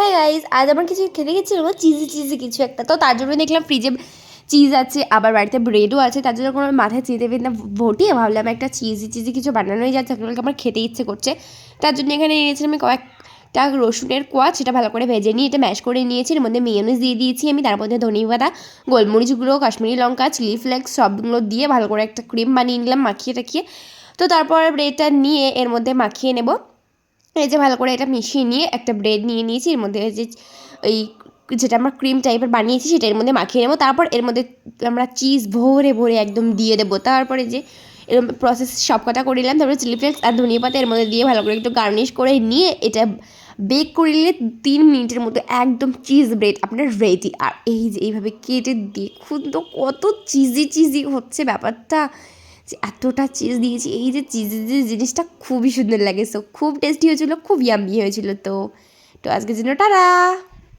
হ্যাঁ গাইজ, আজ আমার কিছু খেতে গেছিলো চিজি কিছু একটা, তো তার জন্য দেখলাম ফ্রিজে চিজ আছে, আবার বাড়িতে ব্রেডও আছে। তার জন্য কোনো মাথায় চিঁদে বেদনা ভটিয়ে ভাবলাম একটা চিজি কিছু বানানোই যাচ্ছে, আমার খেতে ইচ্ছে করছে। তার জন্য এখানে এনেছিলাম আমি কয়েকটা রসুনের কোয়া, সেটা ভালো করে ভেজে নিয়ে এটা ম্যাশ করে নিয়েছি। এর মধ্যে মেয়োনিজ দিয়ে দিয়েছি আমি, তার মধ্যে ধনে পাতা, গোলমরিচ গুঁড়ো, কাশ্মীরি লঙ্কা, চিলি ফ্লেক্স সবগুলো দিয়ে ভালো করে একটা ক্রিম বানিয়ে নিলাম মাখিয়ে টাখিয়ে। তো তারপর ব্রেডটা নিয়ে এর মধ্যে মাখিয়ে নেব। এই যে ভালো করে এটা মিশিয়ে নিয়ে একটা ব্রেড নিয়ে নিয়েছি, এর মধ্যে যে ওই যেটা আমরা ক্রিম টাইপের বানিয়েছি সেটা এর মধ্যে মাখিয়ে নেবো। তারপর এর মধ্যে আমরা চিজ ভরে ভরে একদম দিয়ে দেবো। তারপরে যে এরকম প্রসেস সব কটা করে নিলাম, তারপরে চিলি ফ্লেক্স আর ধনিয়া পাতা এর মধ্যে দিয়ে ভালো করে একটু গার্নিশ করে নিয়ে এটা বেক করে নিলে 3 মিনিটের মতো একদম চিজ ব্রেড আপনার রেডি। আর এই যে এইভাবে কেটে দেখুন তো কত চিজি হচ্ছে ব্যাপারটা, যে এতটা চিজ দিয়েছি। এই যে চিজি জিনিসটা খুবই সুন্দর লাগে, সো খুব টেস্টি হয়েছিলো, খুব ইয়াম্মি হয়েছিল। তো তো আজকের জন্য টাটা।